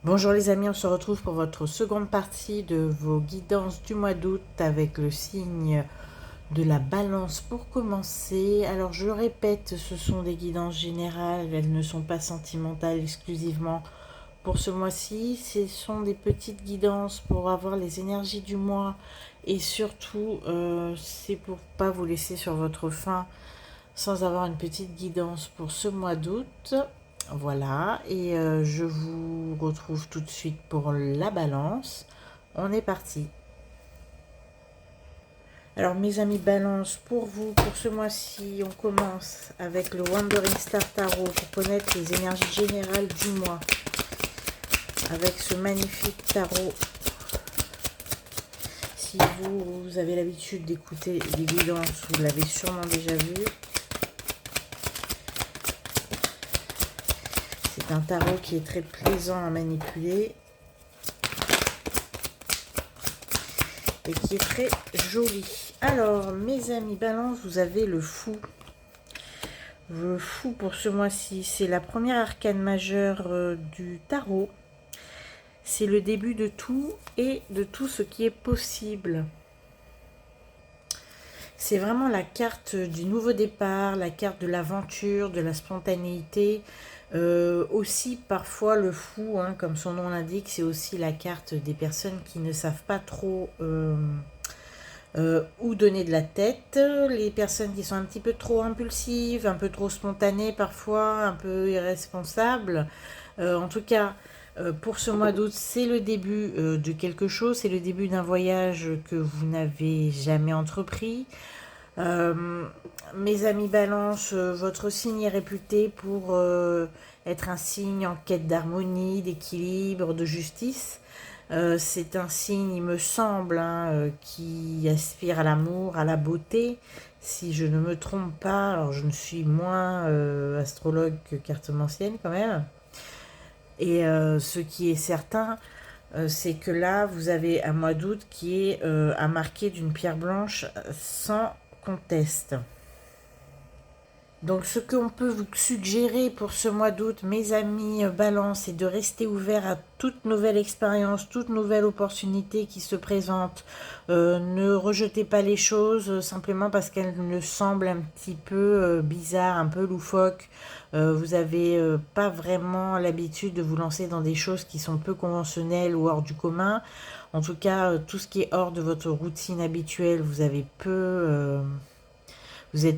Bonjour les amis, on se retrouve pour votre seconde partie de vos guidances du mois d'août avec le signe de la balance pour commencer. Alors je répète, ce sont des guidances générales, elles ne sont pas sentimentales exclusivement pour ce mois-ci. Ce sont des petites guidances pour avoir les énergies du mois et surtout c'est pour pas vous laisser sur votre faim sans avoir une petite guidance pour ce mois d'août. Voilà, et je vous retrouve tout de suite pour la balance. On est parti. Alors mes amis balance, pour vous, pour ce mois-ci, on commence avec le Wandering Star Tarot pour connaître les énergies générales du mois. Avec ce magnifique tarot. Si vous avez l'habitude d'écouter les guidances, vous l'avez sûrement déjà vu. C'est un tarot qui est très plaisant à manipuler et qui est très joli. Alors, mes amis balance, vous avez le fou. Le fou pour ce mois-ci, c'est la première arcane majeure du tarot. C'est le début de tout et de tout ce qui est possible. C'est vraiment la carte du nouveau départ, la carte de l'aventure, de la spontanéité. Aussi parfois le fou, hein, comme son nom l'indique, c'est aussi la carte des personnes qui ne savent pas trop où donner de la tête, les personnes qui sont un petit peu trop impulsives, un peu trop spontanées parfois, un peu irresponsables. En tout cas, pour ce mois d'août, c'est le début de quelque chose, c'est le début d'un voyage que vous n'avez jamais entrepris. Mes amis balance, votre signe est réputé pour être un signe en quête d'harmonie, d'équilibre, de justice. C'est un signe, il me semble, hein, qui aspire à l'amour, à la beauté. Si je ne me trompe pas, alors je ne suis moins astrologue que cartomancienne quand même. Et ce qui est certain, c'est que là, vous avez un mois d'août qui est à marquer d'une pierre blanche sans conteste. Donc ce qu'on peut vous suggérer pour ce mois d'août, mes amis balance, c'est de rester ouvert à toute nouvelle expérience, toute nouvelle opportunité qui se présente. Ne rejetez pas les choses simplement parce qu'elles ne semblent un petit peu bizarres, un peu loufoques. Vous n'avez pas vraiment l'habitude de vous lancer dans des choses qui sont peu conventionnelles ou hors du commun. En tout cas, tout ce qui est hors de votre routine habituelle, vous êtes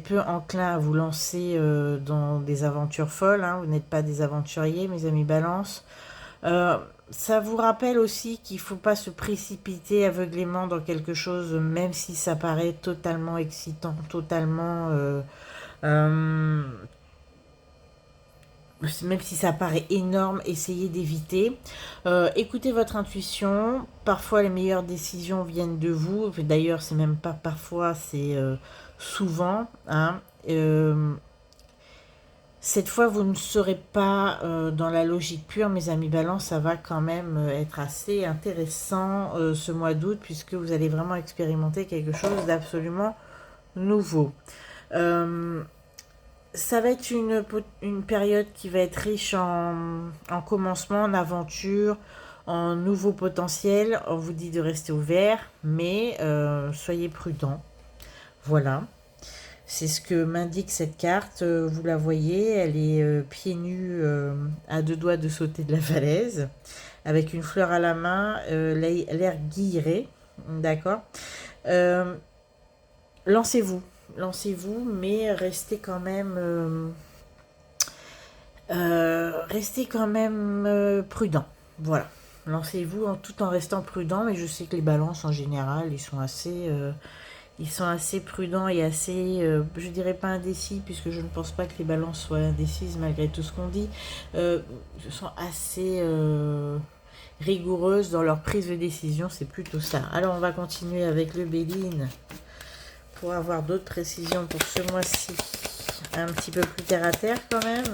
peu enclin à vous lancer dans des aventures folles, hein. Vous n'êtes pas des aventuriers, mes amis balance. Ça vous rappelle aussi qu'il ne faut pas se précipiter aveuglément dans quelque chose, même si ça paraît totalement excitant, totalement... même si ça paraît énorme, essayez d'éviter. Écoutez votre intuition. Parfois, les meilleures décisions viennent de vous. D'ailleurs, c'est même pas parfois, c'est souvent. Hein. Cette fois, vous ne serez pas dans la logique pure, mes amis balance. Ça va quand même être assez intéressant ce mois d'août, puisque vous allez vraiment expérimenter quelque chose d'absolument nouveau. Ça va être une période qui va être riche en commencement, en aventure, en nouveaux potentiels. On vous dit de rester ouvert, mais soyez prudent. Voilà. C'est ce que m'indique cette carte. Vous la voyez, elle est pieds nus à deux doigts de sauter de la falaise, avec une fleur à la main, l'air guilleré. D'accord. Lancez-vous. Lancez-vous, mais restez quand même prudent. Voilà. Lancez-vous tout en restant prudent, mais je sais que les balances en général, ils sont assez prudents et assez, je dirais pas indécis, puisque je ne pense pas que les balances soient indécises malgré tout ce qu'on dit. Ils sont assez rigoureuses dans leur prise de décision, c'est plutôt ça. Alors on va continuer avec le Béline pour avoir d'autres précisions pour ce mois-ci. Un petit peu plus terre à terre quand même.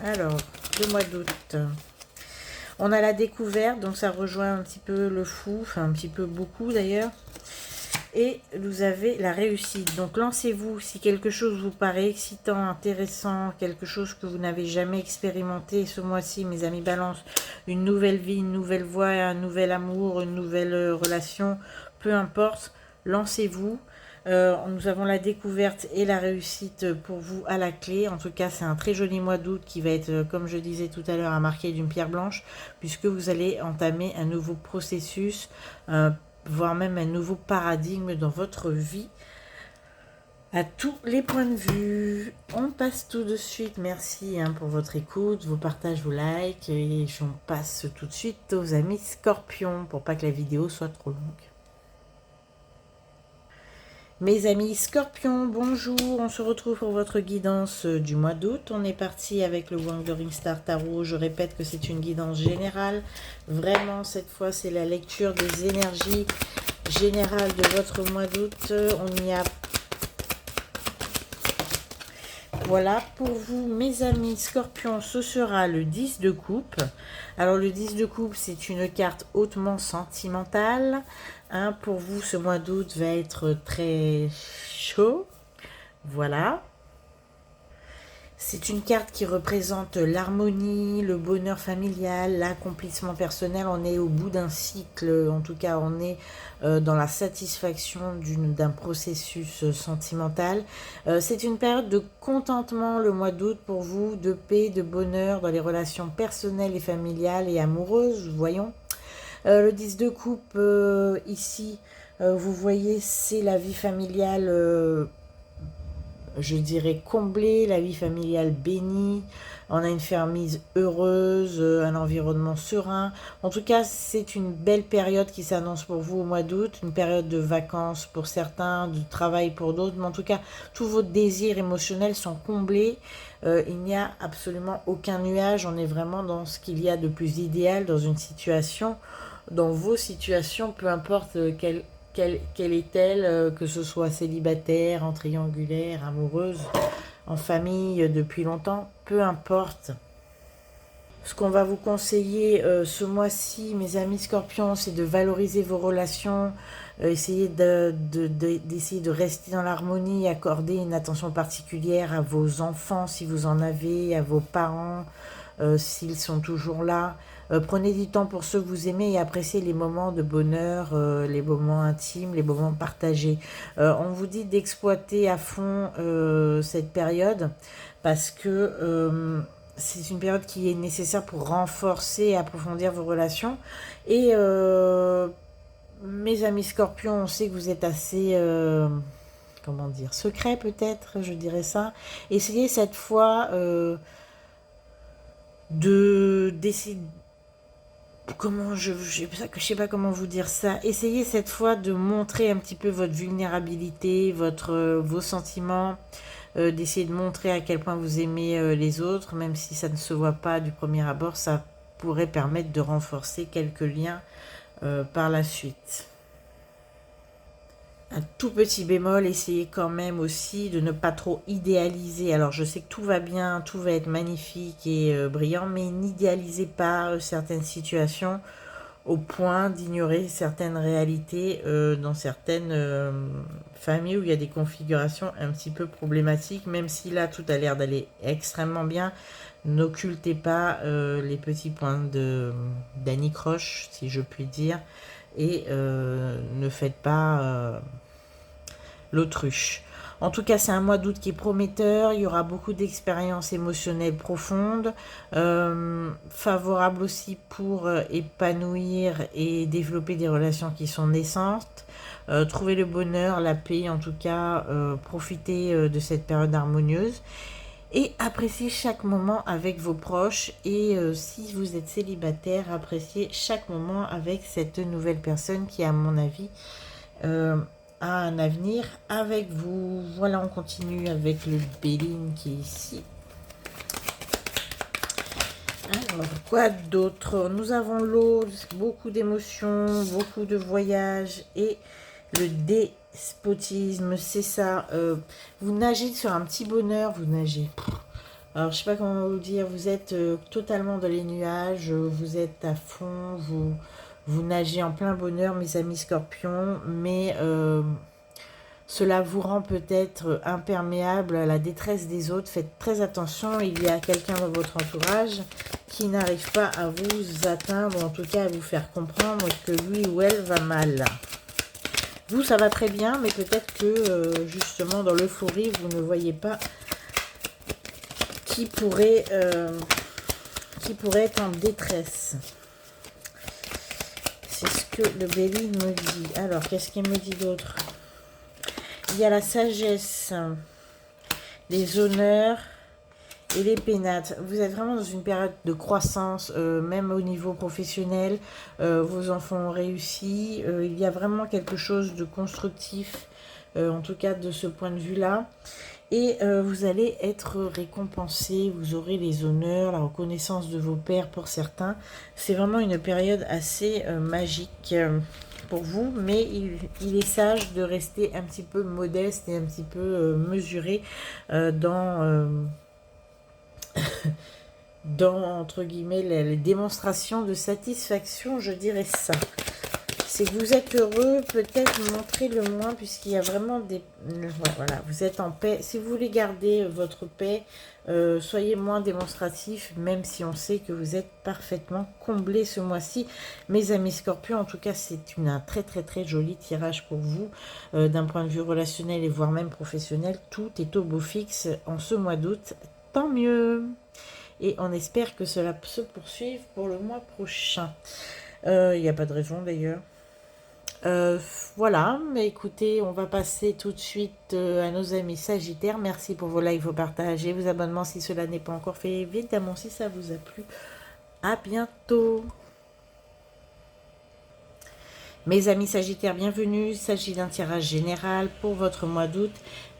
Alors, le mois d'août. On a la découverte, donc ça rejoint un petit peu le fou, enfin un petit peu beaucoup d'ailleurs. Et vous avez la réussite. Donc lancez-vous si quelque chose vous paraît excitant, intéressant, quelque chose que vous n'avez jamais expérimenté ce mois-ci, mes amis Balance, une nouvelle vie, une nouvelle voie, un nouvel amour, une nouvelle relation, peu importe, lancez-vous. Nous avons la découverte et la réussite pour vous à la clé. En tout cas, c'est un très joli mois d'août qui va être, comme je disais tout à l'heure, à marquer d'une pierre blanche, puisque vous allez entamer un nouveau processus, voire même un nouveau paradigme dans votre vie, à tous les points de vue. On passe tout de suite, merci pour votre écoute, vos partages, vos likes, et j'en passe tout de suite aux amis Scorpions, pour pas que la vidéo soit trop longue. Mes amis Scorpions, bonjour, on se retrouve pour votre guidance du mois d'août. On est parti avec le Wandering Star Tarot. Je répète que c'est une guidance générale. Vraiment, cette fois, c'est la lecture des énergies générales de votre mois d'août. On y a... Voilà, pour vous, mes amis Scorpions, ce sera le 10 de coupe. Alors, le 10 de coupe, c'est une carte hautement sentimentale. Pour vous, ce mois d'août va être très chaud. Voilà. C'est une carte qui représente l'harmonie, le bonheur familial, l'accomplissement personnel. On est au bout d'un cycle, en tout cas on est dans la satisfaction d'un processus sentimental. C'est une période de contentement le mois d'août pour vous, de paix, de bonheur dans les relations personnelles et familiales et amoureuses, voyons. Le 10 de coupe, ici, vous voyez, c'est la vie familiale, je dirais comblée, la vie familiale bénie. On a une famille heureuse, un environnement serein. En tout cas, c'est une belle période qui s'annonce pour vous au mois d'août. Une période de vacances pour certains, de travail pour d'autres. Mais en tout cas, tous vos désirs émotionnels sont comblés. Il n'y a absolument aucun nuage. On est vraiment dans ce qu'il y a de plus idéal dans une situation, dans vos situations, peu importe quelle est-elle, que ce soit célibataire, en triangulaire, amoureuse, en famille depuis longtemps, peu importe. Ce qu'on va vous conseiller ce mois-ci, mes amis Scorpions, c'est de valoriser vos relations, essayer d'essayer de rester dans l'harmonie, accorder une attention particulière à vos enfants si vous en avez, à vos parents s'ils sont toujours là. Prenez du temps pour ceux que vous aimez et appréciez les moments de bonheur, les moments intimes, les moments partagés. On vous dit d'exploiter à fond cette période parce que c'est une période qui est nécessaire pour renforcer et approfondir vos relations. Et mes amis Scorpions, on sait que vous êtes assez... comment dire, secret peut-être, je dirais ça. Essayez cette fois d'essayer... Comment je sais pas comment vous dire ça. Essayez cette fois de montrer un petit peu votre vulnérabilité, vos sentiments, d'essayer de montrer à quel point vous aimez les autres, même si ça ne se voit pas du premier abord, ça pourrait permettre de renforcer quelques liens par la suite. Un tout petit bémol, essayez quand même aussi de ne pas trop idéaliser. Alors je sais que tout va bien, tout va être magnifique et brillant, mais n'idéalisez pas certaines situations au point d'ignorer certaines réalités dans certaines familles où il y a des configurations un petit peu problématiques, même si là tout a l'air d'aller extrêmement bien. N'occultez pas les petits points d'anicroche, si je puis dire, et ne faites pas l'autruche. En tout cas, c'est un mois d'août qui est prometteur. Il y aura beaucoup d'expériences émotionnelles profondes, favorables aussi pour épanouir et développer des relations qui sont naissantes. Trouver le bonheur, la paix, en tout cas, profiter de cette période harmonieuse. Et appréciez chaque moment avec vos proches. Et si vous êtes célibataire, appréciez chaque moment avec cette nouvelle personne qui, à mon avis, a un avenir avec vous. Voilà, on continue avec le Béline qui est ici. Alors, quoi d'autre? Nous avons l'eau, beaucoup d'émotions, beaucoup de voyages et le despotisme, c'est ça. Vous nagez sur un petit bonheur, vous nagez. Alors, je sais pas comment vous dire, vous êtes totalement dans les nuages, vous êtes à fond, Vous nagez en plein bonheur, mes amis scorpions, mais cela vous rend peut-être imperméable à la détresse des autres. Faites très attention, il y a quelqu'un dans votre entourage qui n'arrive pas à vous atteindre, ou en tout cas à vous faire comprendre que lui ou elle va mal. Vous, ça va très bien, mais peut-être que justement dans l'euphorie, vous ne voyez pas qui pourrait être en détresse. C'est ce que le Béline me dit. Alors, qu'est-ce qu'il me dit d'autre? Il y a la sagesse, les honneurs et les pénates. Vous êtes vraiment dans une période de croissance, même au niveau professionnel. Vos enfants ont réussi. Il y a vraiment quelque chose de constructif, en tout cas de ce point de vue-là. Et vous allez être récompensé, vous aurez les honneurs, la reconnaissance de vos pairs pour certains. C'est vraiment une période assez magique pour vous, mais il est sage de rester un petit peu modeste et un petit peu mesuré dans, entre guillemets, les démonstrations de satisfaction, je dirais ça. C'est que vous êtes heureux, peut-être montrez-le moins, puisqu'il y a vraiment des... Voilà, vous êtes en paix. Si vous voulez garder votre paix, soyez moins démonstratif, même si on sait que vous êtes parfaitement comblé ce mois-ci. Mes amis scorpions, en tout cas, c'est un très très très joli tirage pour vous, d'un point de vue relationnel et voire même professionnel. Tout est au beau fixe en ce mois d'août, tant mieux. Et on espère que cela se poursuive pour le mois prochain. Il n'y a pas de raison d'ailleurs. Voilà, mais écoutez, on va passer tout de suite à nos amis Sagittaires. Merci pour vos likes, vos partages et vos abonnements si cela n'est pas encore fait. Évidemment, si ça vous a plu, à bientôt. Mes amis Sagittaires, bienvenue. Il s'agit d'un tirage général pour votre mois d'août.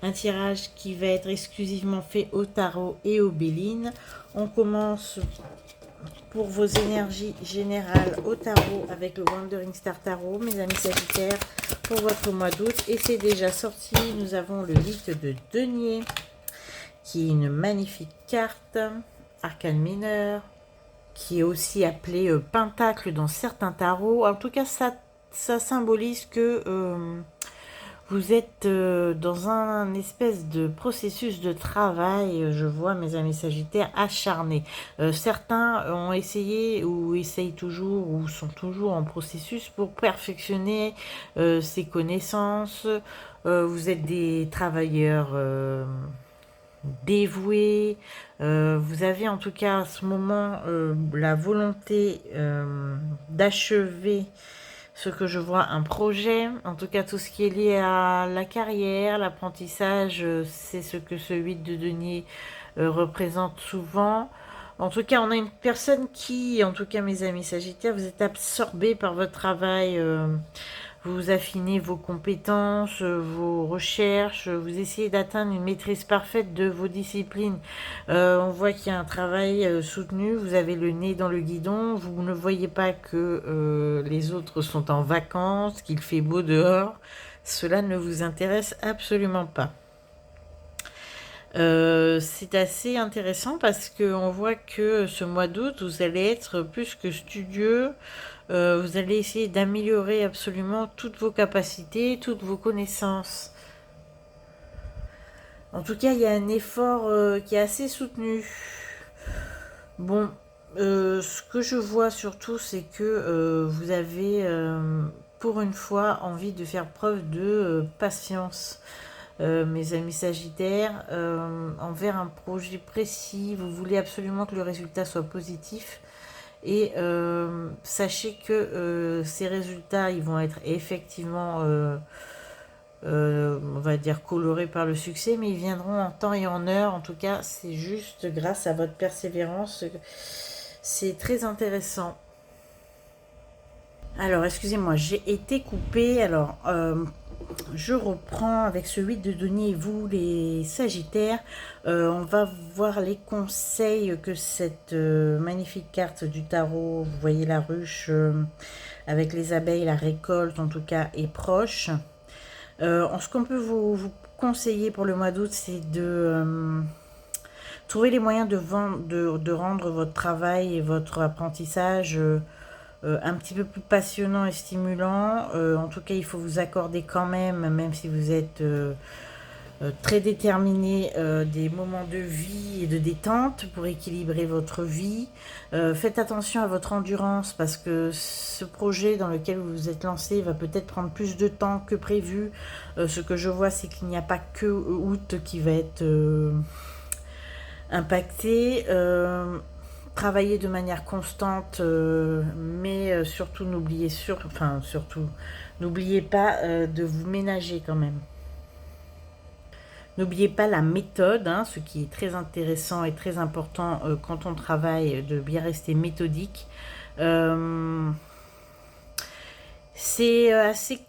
Un tirage qui va être exclusivement fait au tarot et au Béline. On commence pour vos énergies générales au tarot avec le Wandering Star Tarot, mes amis Sagittaires, pour votre mois d'août. Et c'est déjà sorti. Nous avons le 8 de denier, qui est une magnifique carte, arcane mineur, qui est aussi appelé pentacle dans certains tarots. En tout cas, ça symbolise que vous êtes dans un espèce de processus de travail, je vois mes amis Sagittaires, acharnés. Certains ont essayé ou essayent toujours ou sont toujours en processus pour perfectionner ces connaissances. Vous êtes des travailleurs dévoués. Vous avez en tout cas à ce moment la volonté d'achever ce que je vois, un projet, en tout cas tout ce qui est lié à la carrière, l'apprentissage, c'est ce que ce 8 de denier représente souvent. En tout cas, on a une personne qui, en tout cas mes amis Sagittaires, vous êtes absorbés par votre travail, vous affinez vos compétences, vos recherches, vous essayez d'atteindre une maîtrise parfaite de vos disciplines. On voit qu'il y a un travail soutenu, vous avez le nez dans le guidon, vous ne voyez pas que les autres sont en vacances, qu'il fait beau dehors. Cela ne vous intéresse absolument pas. C'est assez intéressant parce qu'on voit que ce mois d'août, vous allez être plus que studieux. Vous allez essayer d'améliorer absolument toutes vos capacités, toutes vos connaissances. En tout cas, il y a un effort qui est assez soutenu. Bon, ce que je vois surtout, c'est que vous avez, pour une fois, envie de faire preuve de patience. Mes amis Sagittaires, envers un projet précis, vous voulez absolument que le résultat soit positif. Et sachez que ces résultats, ils vont être effectivement, on va dire, colorés par le succès, mais ils viendront en temps et en heure. En tout cas, c'est juste grâce à votre persévérance. C'est très intéressant. Alors, excusez-moi, j'ai été coupée. Alors, je reprends avec ce 8 de denier, vous les Sagittaires. On va voir les conseils que cette magnifique carte du tarot, vous voyez la ruche avec les abeilles, la récolte en tout cas est proche. Ce qu'on peut vous conseiller pour le mois d'août, c'est de trouver les moyens de rendre votre travail et votre apprentissage un petit peu plus passionnant et stimulant. En tout cas, il faut vous accorder quand même si vous êtes très déterminé, des moments de vie et de détente pour équilibrer votre vie. Faites attention à votre endurance parce que ce projet dans lequel vous vous êtes lancé va peut-être prendre plus de temps que prévu. Ce que je vois, c'est qu'il n'y a pas que août qui va être impacté. Travailler de manière constante, mais surtout n'oubliez pas de vous ménager quand même. N'oubliez pas la méthode, hein, ce qui est très intéressant et très important quand on travaille, de bien rester méthodique. C'est assez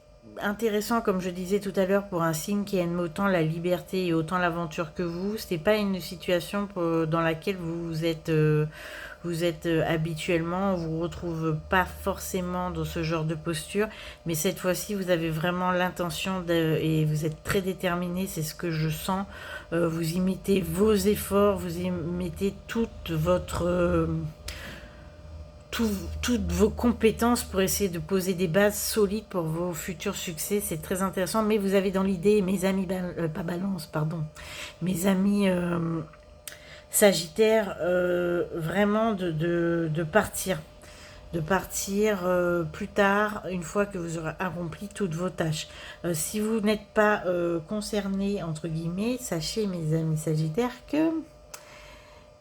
intéressant, comme je disais tout à l'heure, pour un signe qui aime autant la liberté et autant l'aventure que vous. Ce n'est pas une situation dans laquelle vous êtes habituellement, on vous retrouve pas forcément dans ce genre de posture, mais cette fois-ci vous avez vraiment l'intention et vous êtes très déterminé, c'est ce que je sens. Vous y mettez vos efforts, vous y mettez toutes vos compétences pour essayer de poser des bases solides pour vos futurs succès. C'est très intéressant, mais vous avez dans l'idée, mes amis, pas balance, pardon, mes amis Sagittaire, vraiment de partir. De partir plus tard, une fois que vous aurez accompli toutes vos tâches. Si vous n'êtes pas concerné, entre guillemets, sachez, mes amis Sagittaires, que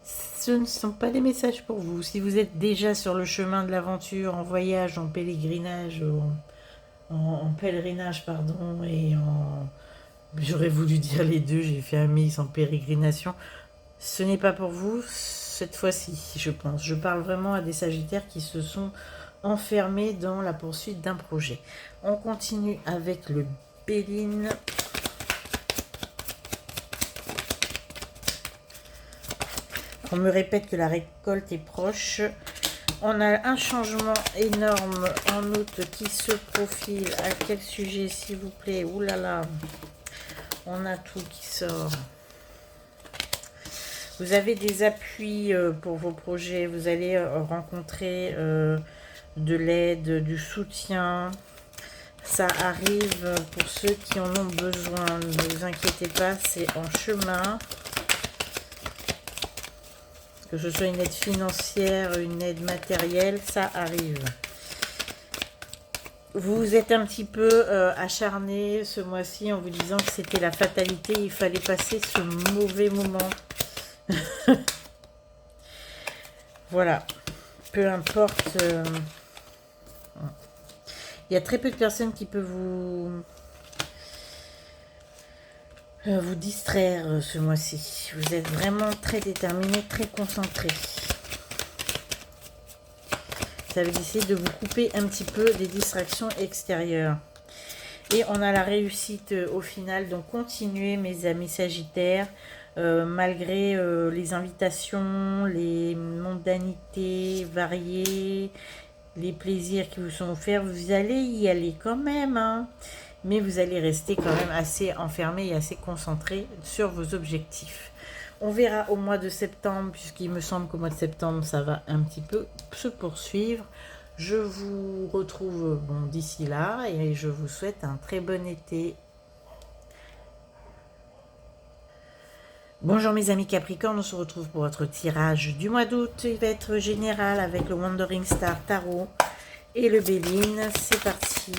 ce ne sont pas des messages pour vous. Si vous êtes déjà sur le chemin de l'aventure, en voyage, en pèlerinage, en pèlerinage, pardon, et en... J'aurais voulu dire les deux, j'ai fait un mix en pérégrination. Ce n'est pas pour vous cette fois-ci, je pense. Je parle vraiment à des Sagittaires qui se sont enfermés dans la poursuite d'un projet. On continue avec le Béline. On me répète que la récolte est proche. On a un changement énorme en août qui se profile. À quel sujet, s'il vous plaît? Ouh là là, on a tout qui sort. Vous avez des appuis pour vos projets. Vous allez rencontrer de l'aide, du soutien. Ça arrive pour ceux qui en ont besoin. Ne vous inquiétez pas, c'est en chemin. Que ce soit une aide financière, une aide matérielle, ça arrive. Vous vous êtes un petit peu acharné ce mois-ci en vous disant que c'était la fatalité, il fallait passer ce mauvais moment. Voilà, peu importe. Il y a très peu de personnes qui peuvent vous distraire ce mois-ci. Vous êtes vraiment très déterminé, très concentré. Ça veut essayer de vous couper un petit peu des distractions extérieures. Et on a la réussite au final. Donc continuez, mes amis Sagittaires. Malgré les invitations, les mondanités variées, les plaisirs qui vous sont offerts, vous allez y aller quand même, hein, mais vous allez rester quand même assez enfermé et assez concentré sur vos objectifs. On verra au mois de septembre, puisqu'il me semble qu'au mois de septembre, ça va un petit peu se poursuivre. Je vous retrouve d'ici là et je vous souhaite un très bon été. Bonjour mes amis Capricorne, on se retrouve pour votre tirage du mois d'août. Il va être général avec le Wandering Star Tarot et le Béline. C'est parti.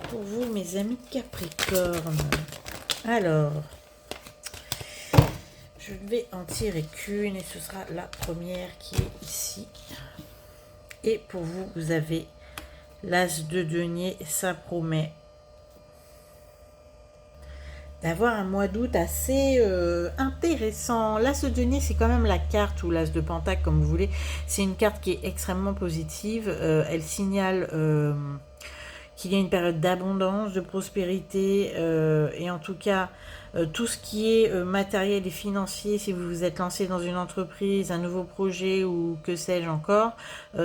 Pour vous mes amis Capricorne. Alors, je vais en tirer qu'une et ce sera la première qui est ici. Et pour vous, vous avez l'As de denier, ça promet d'avoir un mois d'août assez intéressant. L'As de denier, c'est quand même la carte, ou l'As de pentacle, comme vous voulez. C'est une carte qui est extrêmement positive. Elle signale qu'il y a une période d'abondance, de prospérité, et en tout cas, tout ce qui est matériel et financier, si vous vous êtes lancé dans une entreprise, un nouveau projet ou que sais-je encore,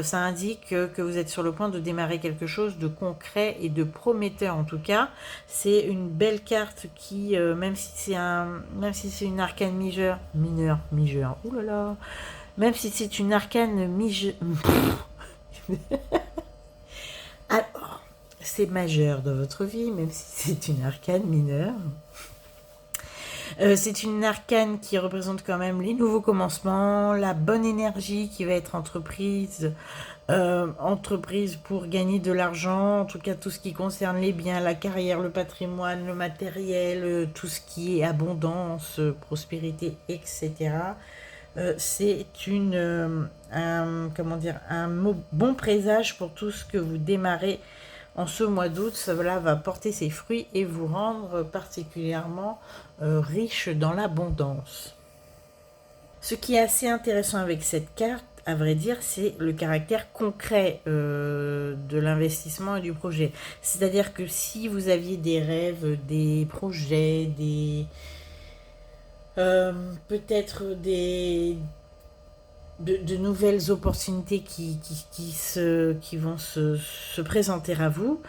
ça indique que vous êtes sur le point de démarrer quelque chose de concret et de prometteur en tout cas. C'est une belle carte qui, même si c'est une arcane mineure, oulala, Même si c'est une arcane alors, c'est majeur dans votre vie, même si c'est une arcane mineure. C'est une arcane qui représente quand même les nouveaux commencements, la bonne énergie qui va être entreprise pour gagner de l'argent, en tout cas tout ce qui concerne les biens, la carrière, le patrimoine, le matériel, tout ce qui est abondance, prospérité, etc. C'est comment dire, bon présage pour tout ce que vous démarrez en ce mois d'août. Cela va porter ses fruits et vous rendre particulièrement riche dans l'abondance. Ce qui est assez intéressant avec cette carte, à vrai dire, c'est le caractère concret de l'investissement et du projet. C'est-à-dire que si vous aviez des rêves, des projets, peut-être de nouvelles opportunités qui vont se présenter à vous.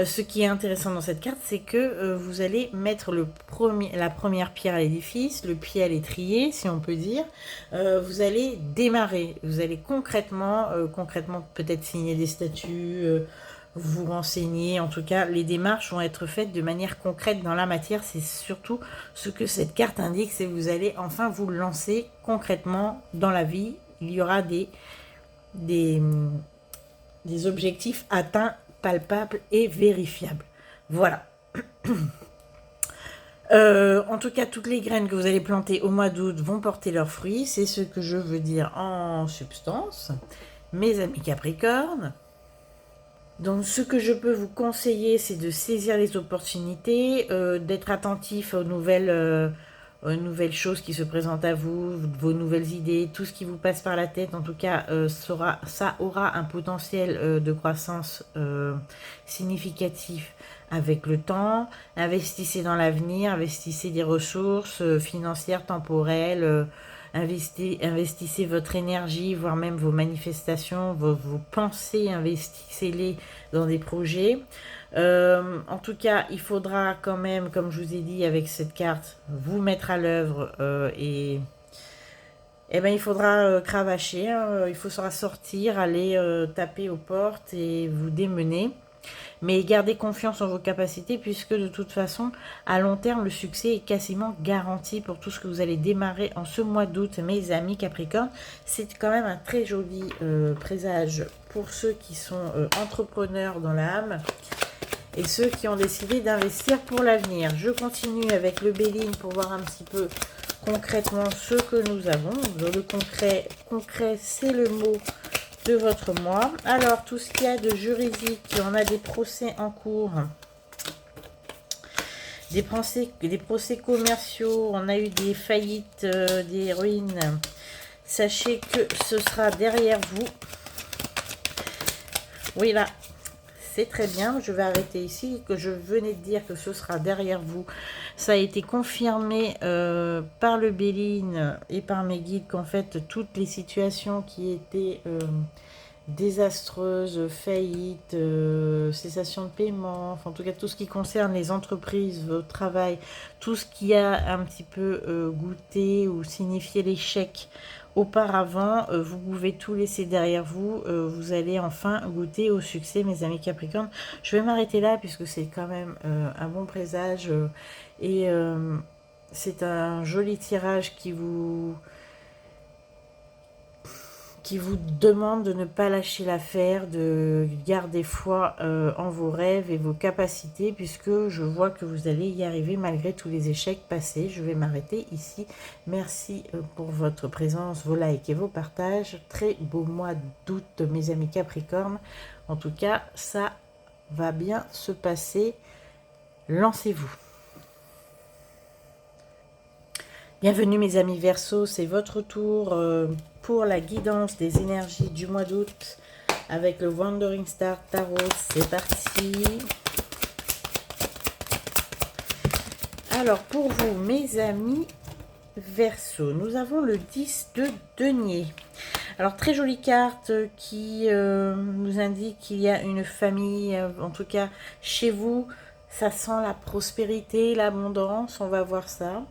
Ce qui est intéressant dans cette carte, c'est que vous allez mettre la première pierre à l'édifice, le pied à l'étrier, si on peut dire. Vous allez démarrer, vous allez concrètement peut-être signer des statuts, vous renseigner. En tout cas, les démarches vont être faites de manière concrète dans la matière. C'est surtout ce que cette carte indique, c'est que vous allez enfin vous lancer concrètement dans la vie. Il y aura des objectifs atteints, palpables et vérifiables. Voilà. En tout cas, toutes les graines que vous allez planter au mois d'août vont porter leurs fruits. C'est ce que je veux dire en substance. Mes amis Capricorne. Donc, ce que je peux vous conseiller, c'est de saisir les opportunités, d'être attentif aux nouvelles choses qui se présentent à vous, vos nouvelles idées, tout ce qui vous passe par la tête. En tout cas, ça aura un potentiel de croissance significatif avec le temps. Investissez dans l'avenir, investissez des ressources financières, temporelles. Investissez votre énergie, voire même vos manifestations, vos pensées, investissez-les dans des projets. En tout cas, il faudra quand même, comme je vous ai dit avec cette carte, vous mettre à l'œuvre et ben, il faudra cravacher, hein, il faudra sortir, aller taper aux portes et vous démener. Mais gardez confiance en vos capacités puisque de toute façon, à long terme, le succès est quasiment garanti pour tout ce que vous allez démarrer en ce mois d'août, mes amis Capricorne. C'est quand même un très joli présage pour ceux qui sont entrepreneurs dans l'âme et ceux qui ont décidé d'investir pour l'avenir. Je continue avec le Béline pour voir un petit peu concrètement ce que nous avons. Le concret, c'est le mot de votre mois. Alors, tout ce qu'il y a de juridique, on a des procès en cours, des procès commerciaux, on a eu des faillites, des ruines. Sachez que ce sera derrière vous. Oui, là, c'est très bien. Je vais arrêter ici, que je venais de dire que ce sera derrière vous. Ça a été confirmé par le Béline et par mes guides qu'en fait, toutes les situations qui étaient désastreuses, faillites, cessation de paiement, enfin, en tout cas tout ce qui concerne les entreprises, votre travail, tout ce qui a un petit peu goûté ou signifié l'échec auparavant, vous pouvez tout laisser derrière vous, vous allez enfin goûter au succès, mes amis Capricorne. Je vais m'arrêter là puisque c'est quand même un bon présage et c'est un joli tirage qui vous demande de ne pas lâcher l'affaire, de garder foi en vos rêves et vos capacités, puisque je vois que vous allez y arriver malgré tous les échecs passés. Je vais m'arrêter ici. Merci pour votre présence, vos likes et vos partages. Très beau mois d'août, mes amis Capricorne. En tout cas, ça va bien se passer. Lancez-vous. Bienvenue mes amis Verseau, c'est votre tour pour la guidance des énergies du mois d'août avec le Wandering Star Tarot. C'est parti. Alors pour vous mes amis Verseau, nous avons le 10 de denier. Alors très jolie carte qui nous indique qu'il y a une famille, en tout cas chez vous, ça sent la prospérité, l'abondance, on va voir ça.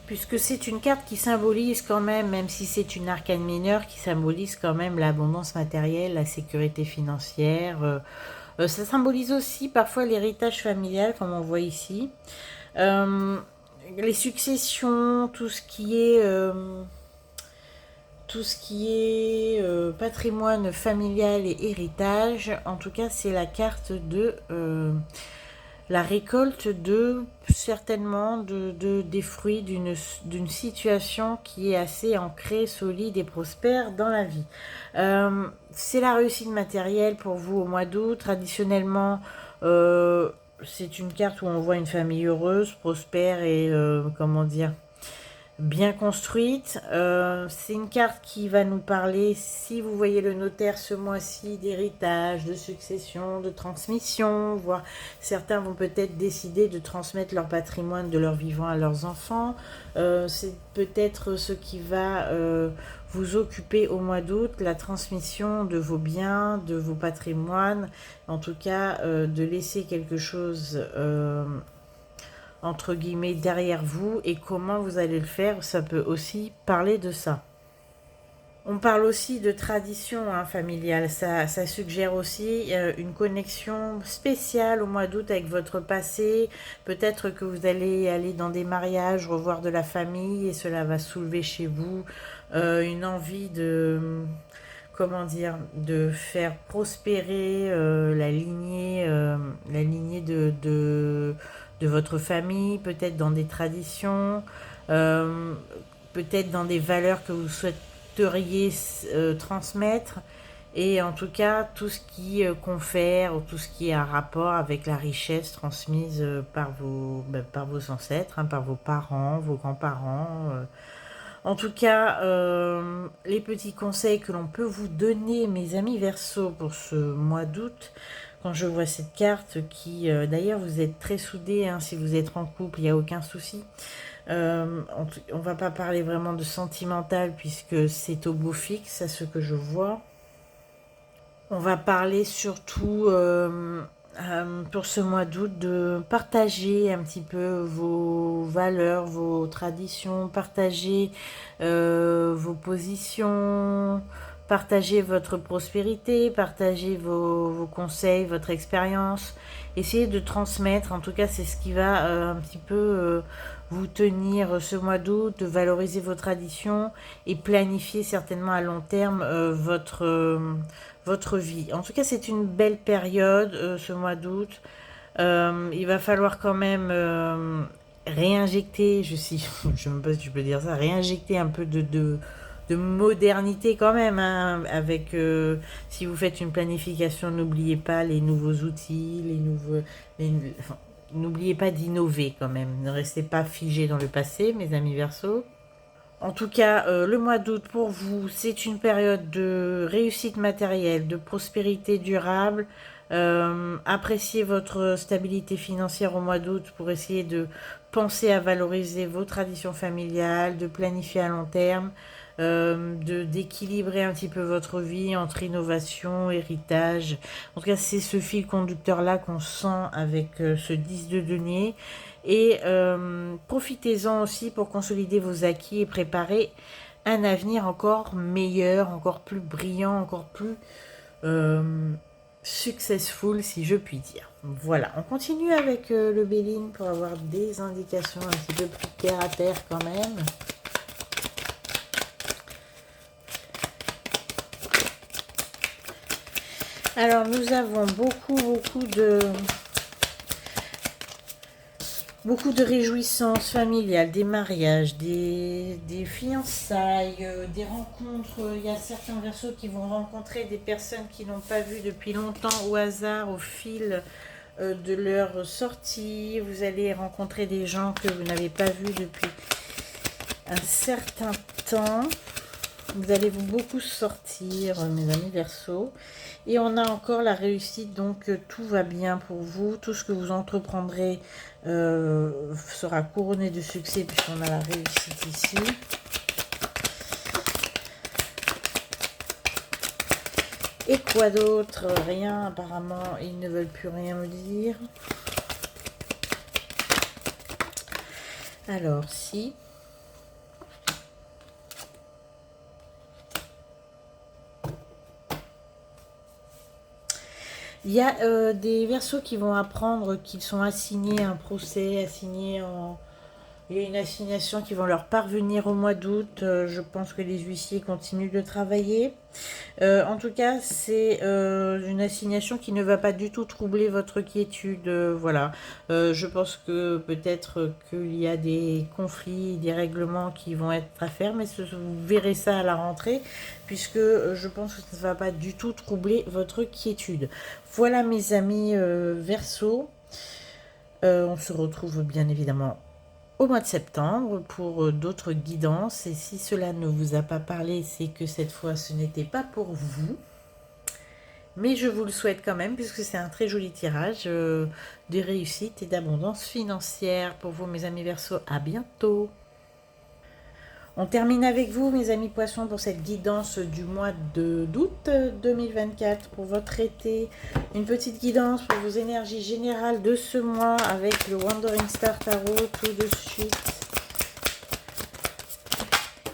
puisque c'est une carte qui symbolise quand même si c'est une arcane mineure, qui symbolise quand même l'abondance matérielle, la sécurité financière. Ça symbolise aussi parfois l'héritage familial, comme on voit ici. Les successions, tout ce qui est patrimoine familial et héritage. En tout cas, c'est la carte de la récolte certainement des fruits d'une situation qui est assez ancrée, solide et prospère dans la vie. C'est la réussite matérielle pour vous au mois d'août. Traditionnellement, c'est une carte où on voit une famille heureuse, prospère et comment dire, bien construite. C'est une carte qui va nous parler, si vous voyez le notaire ce mois-ci, d'héritage, de succession, de transmission, voire certains vont peut-être décider de transmettre leur patrimoine de leur vivant à leurs enfants. C'est peut-être ce qui va vous occuper au mois d'août, la transmission de vos biens, de vos patrimoines, en tout cas de laisser quelque chose entre guillemets derrière vous, et comment vous allez le faire, ça peut aussi parler de ça. On parle aussi de tradition familiale, ça suggère aussi une connexion spéciale au mois d'août avec votre passé. Peut-être que vous allez aller dans des mariages, revoir de la famille, et cela va soulever chez vous une envie de, comment dire, de faire prospérer la lignée de votre famille, peut-être dans des traditions, peut-être dans des valeurs que vous souhaiteriez transmettre, et en tout cas tout ce qui confère, ou tout ce qui est un rapport avec la richesse transmise par vos ancêtres, par vos parents, vos grands-parents. En tout cas, les petits conseils que l'on peut vous donner, mes amis Verseau, pour ce mois d'août, quand je vois cette carte qui, d'ailleurs, vous êtes très soudés, si vous êtes en couple, il n'y a aucun souci. On va pas parler vraiment de sentimental, puisque c'est au beau fixe, à ce que je vois. On va parler surtout pour ce mois d'août de partager un petit peu vos valeurs, vos traditions, partager vos positions, partager votre prospérité, partager vos conseils, votre expérience. Essayez de transmettre, en tout cas c'est ce qui va un petit peu vous tenir ce mois d'août, de valoriser vos traditions et planifier certainement à long terme votre vie. En tout cas, c'est une belle période, ce mois d'août. Il va falloir quand même réinjecter, je ne sais même pas si je peux dire ça, réinjecter un peu de modernité quand même, avec, si vous faites une planification, n'oubliez pas les nouveaux outils, enfin, n'oubliez pas d'innover quand même. Ne restez pas figé dans le passé, mes amis Verseau. En tout cas, le mois d'août pour vous, c'est une période de réussite matérielle, de prospérité durable. Appréciez votre stabilité financière au mois d'août pour essayer de penser à valoriser vos traditions familiales, de planifier à long terme, d'équilibrer un petit peu votre vie entre innovation, héritage. En tout cas, c'est ce fil conducteur-là qu'on sent avec ce 10 de denier. Et profitez-en aussi pour consolider vos acquis et préparer un avenir encore meilleur, encore plus brillant, encore plus successful, si je puis dire. Voilà, on continue avec le Béline pour avoir des indications un petit peu plus terre à terre quand même. Alors, nous avons beaucoup de réjouissances familiales, des mariages, des fiançailles, des rencontres. Il y a certains Verseaux qui vont rencontrer des personnes qui n'ont pas vu depuis longtemps au hasard, au fil de leur sortie. Vous allez rencontrer des gens que vous n'avez pas vus depuis un certain temps. Vous allez beaucoup sortir, mes amis Verseaux. Et on a encore la réussite, donc tout va bien pour vous. Tout ce que vous entreprendrez sera couronné de succès, puisqu'on a la réussite ici. Et quoi d'autre? Rien, apparemment, ils ne veulent plus rien me dire. Alors, si... Il y a des Verseaux qui vont apprendre qu'ils sont assignés à un procès, assignés en... Il y a une assignation qui va leur parvenir au mois d'août. Je pense que les huissiers continuent de travailler. En tout cas, c'est une assignation qui ne va pas du tout troubler votre quiétude. Voilà. Je pense que peut-être qu'il y a des conflits, des règlements qui vont être à faire, mais vous verrez ça à la rentrée, puisque je pense que ça ne va pas du tout troubler votre quiétude. Voilà mes amis Verseaux. On se retrouve bien évidemment au mois de septembre pour d'autres guidances. Et si cela ne vous a pas parlé, c'est que cette fois ce n'était pas pour vous. Mais je vous le souhaite quand même, puisque c'est un très joli tirage de réussite et d'abondance financière pour vous, mes amis Verseaux. À bientôt. On termine avec vous, mes amis Poissons, pour cette guidance du mois d'août 2024 pour votre été. Une petite guidance pour vos énergies générales de ce mois avec le Wandering Star Tarot tout de suite.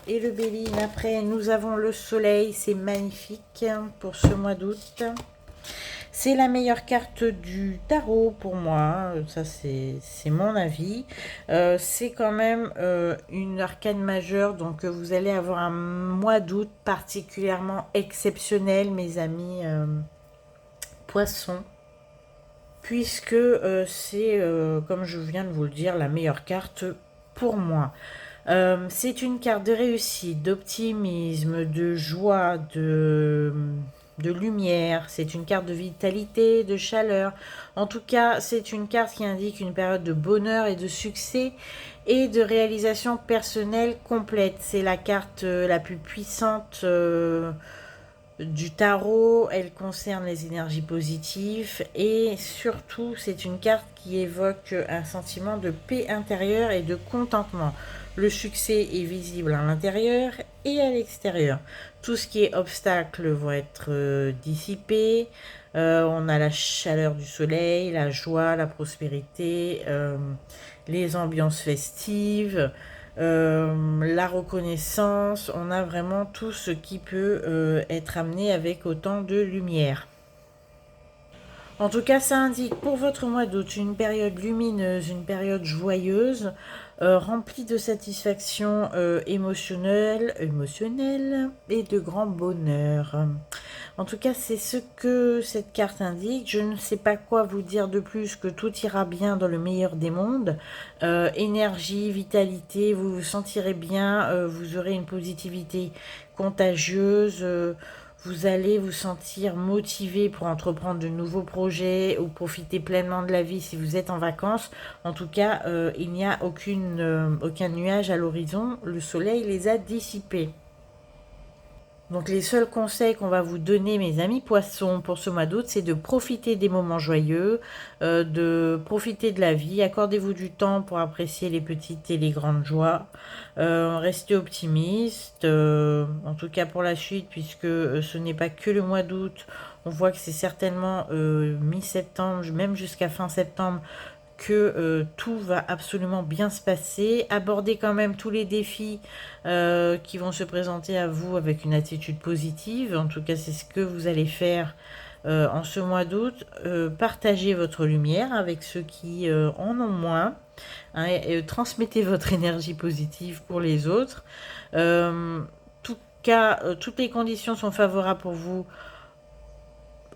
Et le Béline après, nous avons le soleil, c'est magnifique pour ce mois d'août. C'est la meilleure carte du tarot pour moi, ça c'est mon avis. C'est quand même une arcane majeure, donc vous allez avoir un mois d'août particulièrement exceptionnel, mes amis Poissons. Puisque c'est, comme je viens de vous le dire, la meilleure carte pour moi. C'est une carte de réussite, d'optimisme, de joie, de lumière. C'est une carte de vitalité, de chaleur. En tout cas, c'est une carte qui indique une période de bonheur et de succès et de réalisation personnelle complète. C'est la carte la plus puissante du tarot. Elle concerne les énergies positives et surtout, c'est une carte qui évoque un sentiment de paix intérieure et de contentement. Le succès est visible à l'intérieur et à l'extérieur. Tout ce qui est obstacle va être dissipé. On a la chaleur du soleil, la joie, la prospérité, les ambiances festives, la reconnaissance. On a vraiment tout ce qui peut être amené avec autant de lumière. En tout cas, ça indique pour votre mois d'août une période lumineuse, une période joyeuse, remplie de satisfaction émotionnelle et de grand bonheur. En tout cas, c'est ce que cette carte indique. Je ne sais pas quoi vous dire de plus que tout ira bien dans le meilleur des mondes. Énergie, vitalité, vous vous sentirez bien, vous aurez une positivité contagieuse. Vous allez vous sentir motivé pour entreprendre de nouveaux projets ou profiter pleinement de la vie si vous êtes en vacances. En tout cas, il n'y a aucun nuage à l'horizon. Le soleil les a dissipés. Donc les seuls conseils qu'on va vous donner, mes amis Poissons, pour ce mois d'août, c'est de profiter des moments joyeux, de profiter de la vie. Accordez-vous du temps pour apprécier les petites et les grandes joies. Restez optimiste, en tout cas pour la suite, puisque ce n'est pas que le mois d'août. On voit que c'est certainement mi-septembre, même jusqu'à fin septembre, que tout va absolument bien se passer. Abordez quand même tous les défis qui vont se présenter à vous avec une attitude positive. En tout cas, c'est ce que vous allez faire en ce mois d'août. Partagez votre lumière avec ceux qui en ont moins. Hein, et transmettez votre énergie positive pour les autres. Toutes les conditions sont favorables pour vous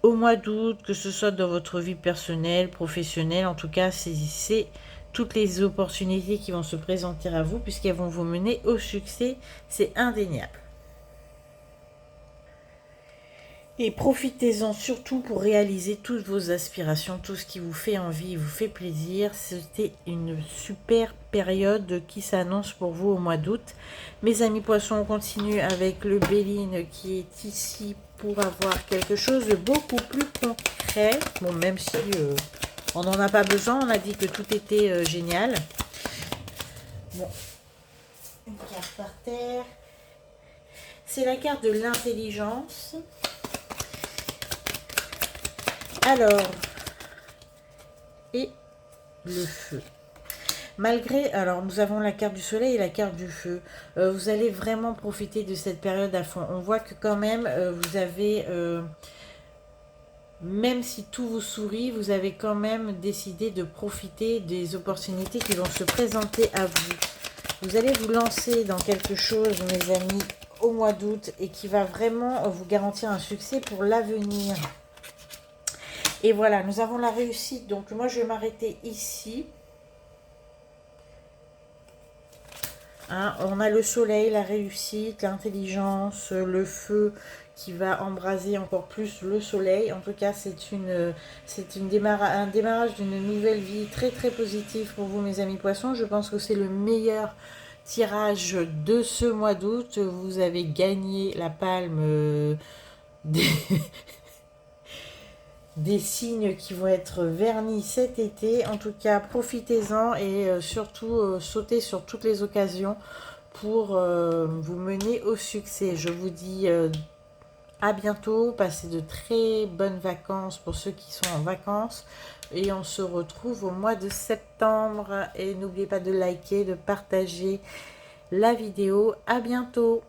au mois d'août, que ce soit dans votre vie personnelle, professionnelle. En tout cas, saisissez toutes les opportunités qui vont se présenter à vous, puisqu'elles vont vous mener au succès. C'est indéniable. Et profitez-en surtout pour réaliser toutes vos aspirations, tout ce qui vous fait envie, vous fait plaisir. C'était une super période qui s'annonce pour vous au mois d'août. Mes amis Poissons, on continue avec le Béline qui est ici pour avoir quelque chose de beaucoup plus concret. Bon, même si on n'en a pas besoin, on a dit que tout était génial. Bon, une carte par terre. C'est la carte de l'intelligence. Alors, et le feu. Alors nous avons la carte du soleil et la carte du feu. Vous allez vraiment profiter de cette période à fond. On voit que quand même, vous avez même si tout vous sourit, vous avez quand même décidé de profiter des opportunités qui vont se présenter à vous. Vous allez vous lancer dans quelque chose, mes amis, au mois d'août et qui va vraiment vous garantir un succès pour l'avenir. Et voilà, nous avons la réussite. Donc moi, je vais m'arrêter ici. Hein, on a le soleil, la réussite, l'intelligence, le feu qui va embraser encore plus le soleil. En tout cas, c'est un démarrage d'une nouvelle vie très très positive pour vous, mes amis poissons. Je pense que c'est le meilleur tirage de ce mois d'août. Vous avez gagné la palme des, des signes qui vont être vernis cet été. En tout cas, profitez-en et surtout sautez sur toutes les occasions pour vous mener au succès. Je vous dis à bientôt, passez de très bonnes vacances pour ceux qui sont en vacances et on se retrouve au mois de septembre et n'oubliez pas de liker, de partager la vidéo. À bientôt.